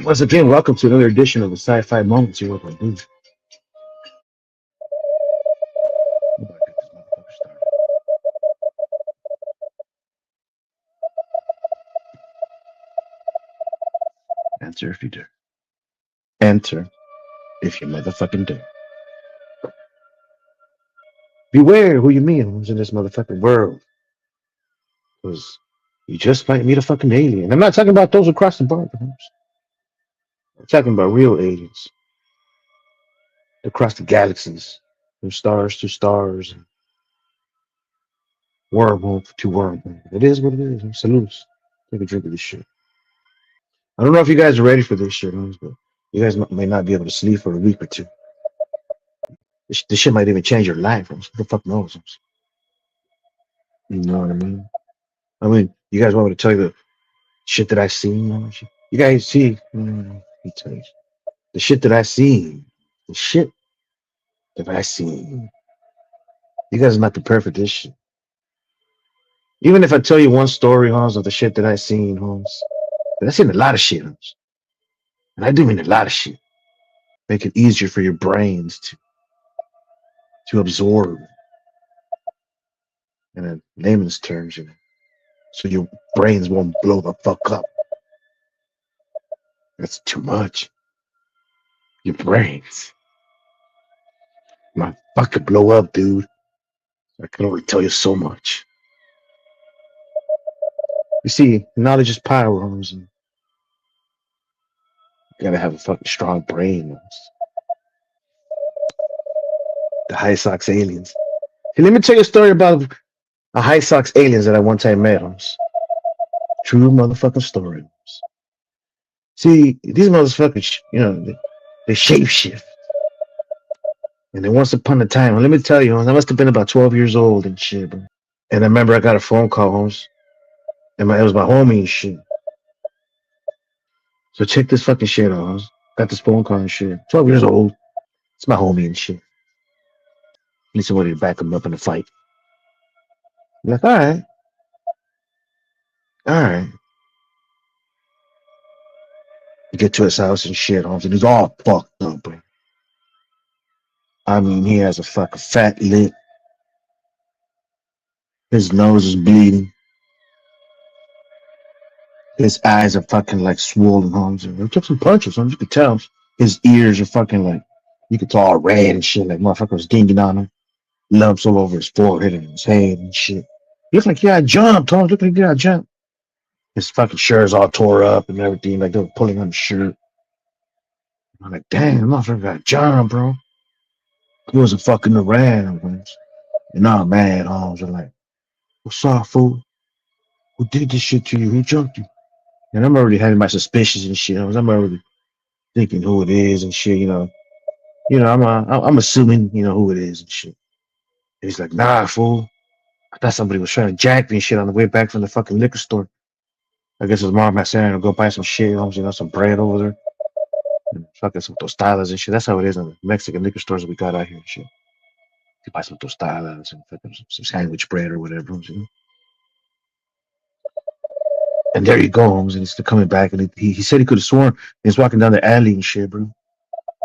Once again, welcome to another edition of the Sci-Fi Moments here with my dude. Hold on, get this motherfucker started. Answer if you dare. Enter if you motherfucking dare. Beware who you meet who's in this motherfucking world. Because you just might meet a fucking alien. I'm not talking about those across the bar, perhaps. I'm talking about real aliens across the galaxies, from stars to stars, and wormhole to wormhole. It is what it is. Salutes. Take a drink of this shit. I don't know if you guys are ready for this shit, but you guys may not be able to sleep for a week or two. This shit might even change your life. Who the fuck knows? You know what I mean? You guys want me to tell you the shit that I seen? You guys see? Let me tell you. The shit that I seen. The shit that I seen. You guys are not prepared for this shit. Even if I tell you one story, Holmes, of the shit that I seen, Holmes. But I seen a lot of shit, Holmes. And I do mean a lot of shit. Make it easier for your brains to absorb. In layman's terms, so your brains won't blow the fuck up. That's too much. Your brains might fucking blow up, dude. I can only tell you so much. You see, knowledge is power, Holmes, and you gotta have a fucking strong brain. Holmes. The High Sox aliens. Hey, let me tell you a story about a High Sox aliens that I one time met, Holmes. True motherfucking story, Holmes. See, these motherfuckers, they shapeshift. And then once upon a time, let me tell you, I must have been about 12 years old and shit, bro. And I remember I got a phone call, Holmes. And it was my homie and shit. So check this fucking shit out, Holmes. Got this phone call and shit. 12 years old. It's my homie and shit. Need somebody to back him up in a fight. I'm like, all right. You get to his house and shit, Holmes, and he's all fucked up, bro. I mean, he has a fucking fat lip. His nose is bleeding. His eyes are fucking like swollen, Holmes. He took some punches, Holmes. You could tell his ears are fucking like, you could tell all red and shit, like motherfucker was dinging on him. Lumps all over his forehead and his head and shit. He looked like he got jumped, Holmes. Looked like he got jumped. His fucking shirt's all tore up and everything, like they were pulling on his shirt. I'm like, damn, the motherfucker got jumped, bro. He wasn't fucking around, Holmes. And I'm mad, Holmes. I'm like, what's up, fool? Who did this shit to you? Who jumped you? And I'm already having my suspicions and shit. I'm already thinking who it is and shit. I'm assuming who it is and shit. And he's like, nah, fool. I thought somebody was trying to jack me and shit on the way back from the fucking liquor store. I guess his mom had sent him to go buy some shit, some bread over there. And fucking some tostadas and shit. That's how it is in the Mexican liquor stores that we got out here and shit. You buy some tostadas and fucking some sandwich bread or whatever. And there you go, Holmes. And he's still coming back. And he said he could have sworn he was walking down the alley and shit, bro.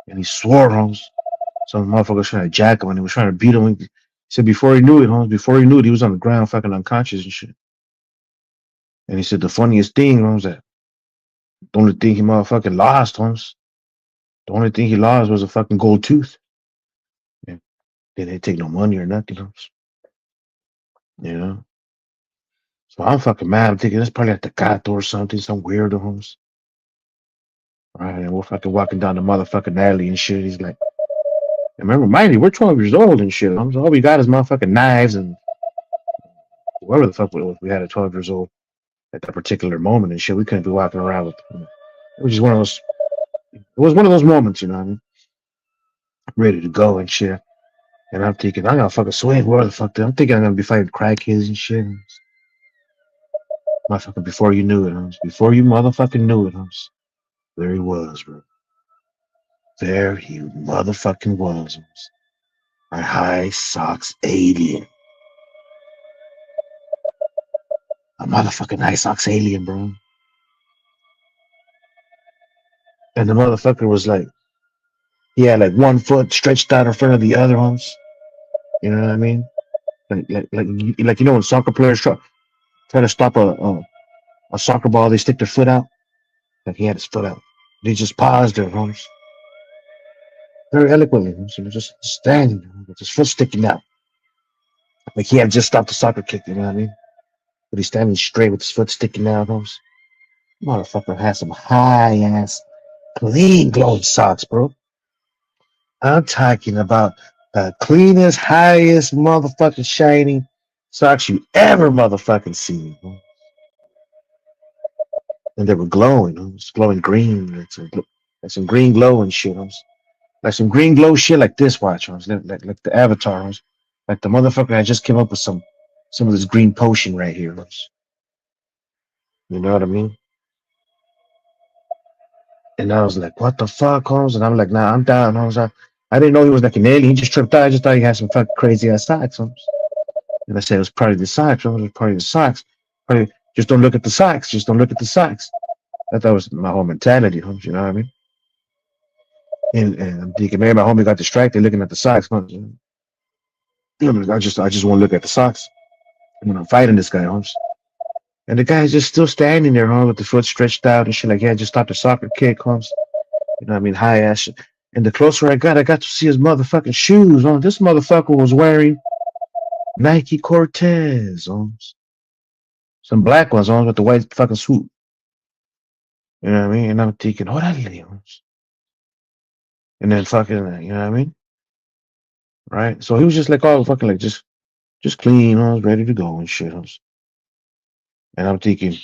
And he swore, Holmes. Some motherfucker was trying to jack him and he was trying to beat him. He said before he knew it, Holmes, he was on the ground fucking unconscious and shit. And he said the funniest thing, Holmes, that the only thing he motherfucking lost, Holmes, the only thing he lost was a fucking gold tooth. And they didn't take no money or nothing, Holmes. So I'm fucking mad. I'm thinking that's probably at the Gato or something, some weirdo, Holmes. Right, and we're fucking walking down the motherfucking alley and shit. He's like, remember, mind you, we're 12 years old and shit. Holmes. All we got is motherfucking knives and whatever the fuck we had at 12 years old at that particular moment and shit. We couldn't be walking around with. It was just one of those. It was one of those moments, you know what I mean? Ready to go and shit. And I'm thinking, I'm gonna fucking swing. Where the fuck? I'm thinking I'm gonna be fighting crackheads and shit. Motherfucker, before you knew it, Holmes. Before you motherfucking knew it, Holmes. There he was, bro. There he motherfucking was, Holmes. A High Sox alien. A motherfucking High Sox alien, bro. And the motherfucker was like, he had like one foot stretched out in front of the other, homes. You know what I mean? Like you know when soccer players try to stop a soccer ball, they stick their foot out. Like he had his foot out. He just paused there, homes. Very eloquently, homes. He was just standing there with his foot sticking out. Like he had just stopped the soccer kick, you know what I mean? But he's standing straight with his foot sticking out, homes. Motherfucker has some high ass, clean glowing socks, bro. I'm talking about the cleanest, highest motherfucking shiny socks you ever motherfucking seen. And they were glowing. It was glowing green. Like some green glow and shit. Like some green glow shit like this watch. Like the avatar. Like the motherfucker I just came up with some of this green potion right here. You know what I mean? And I was like, what the fuck, Holmes? And I'm like, nah, I'm down, Holmes. I didn't know he was like an alien. He just tripped out. I just thought he had some fucking crazy ass socks, Holmes. And I said it was probably the socks. It was probably the socks. Probably just don't look at the socks. Just don't look at the socks. That was my whole mentality, Holmes. You know what I mean? And I'm thinking, maybe my homie got distracted looking at the socks. Holmes. I just want to look at the socks when I'm fighting this guy, Holmes. And the guy's just still standing there, Holmes, with the foot stretched out and shit. Like, yeah, just stopped the soccer kick, Holmes. You know what I mean? High ass shit. And the closer I got to see his motherfucking shoes on. This motherfucker was wearing Nike Cortez on. Some black ones on with the white fucking suit. You know what I mean? And I'm thinking, oh, that Leons. And then fucking, you know what I mean? Right? So he was just like all fucking like just clean, ready to go and shit. And I'm thinking,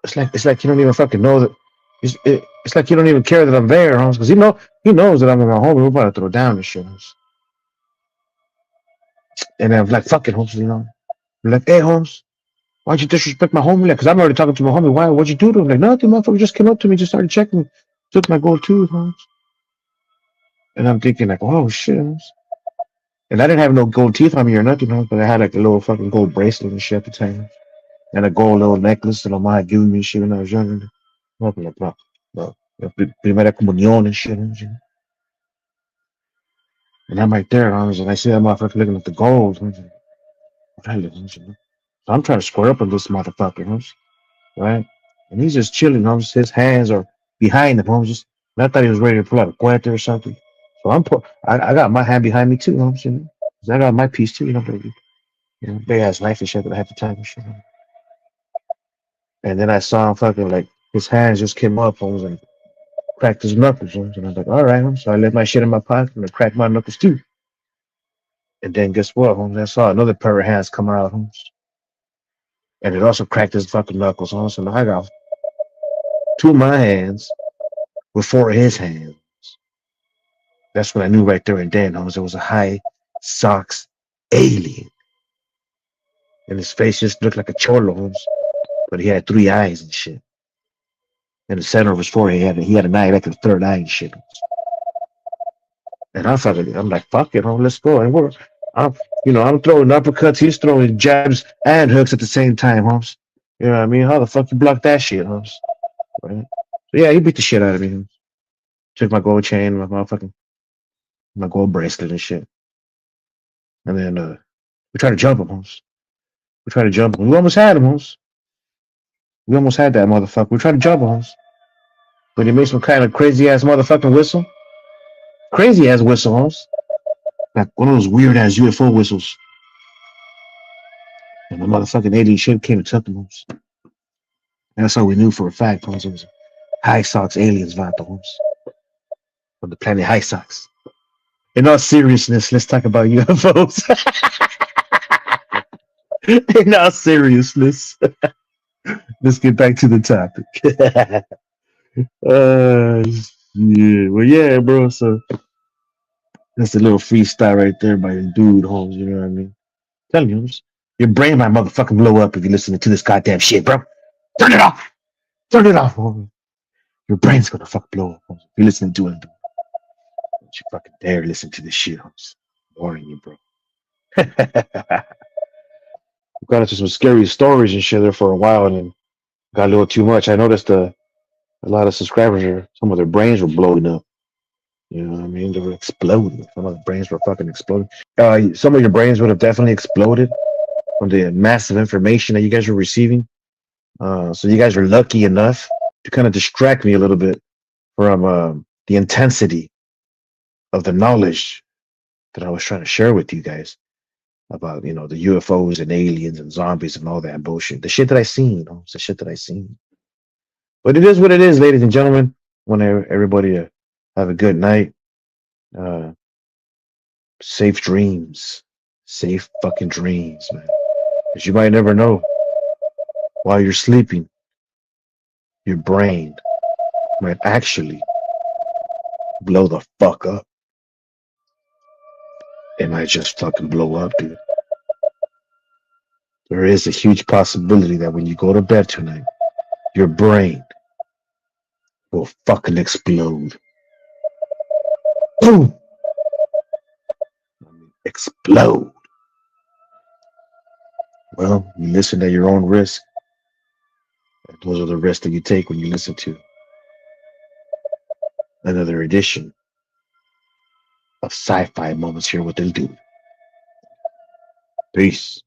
it's like you don't even fucking know that. It's like you don't even care that I'm there, because he knows that I'm with my homie. We're about to throw down and shit. And I'm like, fuck it, Holmes, you know. I'm like, hey, Holmes, why'd you disrespect my homie? Like, because I'm already talking to my homie. What'd you do to him? Like, nothing, motherfucker just came up to me, just started checking, took my gold tooth, Holmes. And I'm thinking, like, oh, shit, Holmes. And I didn't have no gold teeth on me or nothing, Holmes, but I had like a little fucking gold bracelet and shit at the time. And a gold little necklace that my had given me shit when I was younger. Nothing like that. No. Primera comunión and shit, Holmes, you know? And I'm right there, Holmes, and I see that motherfucker looking at the gold, Holmes. So I'm trying to square up with this motherfucker, Holmes. Right? And he's just chilling, Holmes. His hands are behind him, Holmes. And I thought he was ready to pull out a cuete or something. So I got my hand behind me too, Holmes. You know, 'cause I got my piece too, baby. Big ass knife and shit that I had to time and shit. And then I saw him fucking like his hands just came up, Holmes, and cracked his knuckles, Holmes. And I was like, all right, Holmes. So I left my shit in my pocket and I cracked my knuckles too. And then guess what, Holmes? I saw another pair of hands come out, Holmes. And it also cracked his fucking knuckles, Holmes. So now I got two of my hands with four of his hands. That's when I knew right there and then, Holmes, it was a high socks alien. And his face just looked like a cholo, Holmes. But he had three eyes and shit. In the center of his forehead, he had an eye like a third eye and shit. And I'm like, fuck it, Holmes, let's go. And I'm throwing uppercuts, he's throwing jabs and hooks at the same time, Holmes. You know what I mean? How the fuck you block that shit, Holmes? Right? So yeah, he beat the shit out of me. Holmes. Took my gold chain, my gold bracelet and shit. And then we tried to jump him, Holmes. We tried to jump him. We almost had him, Holmes. We almost had that motherfucker. We tried to jump him, Holmes. But he made some kind of crazy ass motherfucking whistle. Crazy ass whistle, Holmes. Like one of those weird ass UFO whistles. And the motherfucking alien ship came and took him, Holmes. And that's how we knew for a fact, Holmes. It was High Sox aliens, Vato, Holmes. From the planet High Sox. In all seriousness, let's talk about UFOs. In all seriousness, let's get back to the topic. Yeah, well, yeah, bro. So that's a little freestyle right there by the dude, Holmes. You know what I mean? Tell you, Holmes, your brain might motherfucking blow up if you're listening to this goddamn shit, bro. Turn it off. Turn it off, Holmes. Your brain's gonna fucking blow up, Holmes. If you're listening to it, don't you fucking dare listen to this shit, Holmes. I'm warning you, bro. We got into some scary stories and shit there for a while, and then got a little too much. I noticed A lot of subscribers are some of their brains were blowing up. You know what I mean? They were exploding. Some of the brains were fucking exploding. Some of your brains would have definitely exploded from the massive information that you guys were receiving. So you guys are lucky enough to kind of distract me a little bit from the intensity of the knowledge that I was trying to share with you guys about, you know, the UFOs and aliens and zombies and all that bullshit. The shit that I seen, you know, it's the shit that I seen. But it is what it is, ladies and gentlemen. I want everybody to have a good night. Uh, safe dreams. Safe fucking dreams, man. Because you might never know while you're sleeping, your brain might actually blow the fuck up. It might just fucking blow up, dude. There is a huge possibility that when you go to bed tonight, your brain will fucking explode. Boom! Explode. Well, you listen at your own risk. Those are the risks that you take when you listen to another edition of Sci-Fi Moments here with the dude. Peace.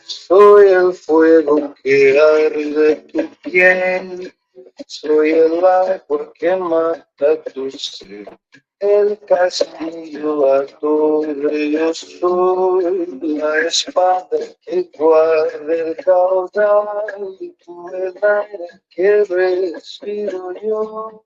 Soy el fuego que arde tu piel, soy el árbol que mata tu sed, el castillo, la torre, yo soy la espada que guarda el caudal, y tú el aire que respiro yo.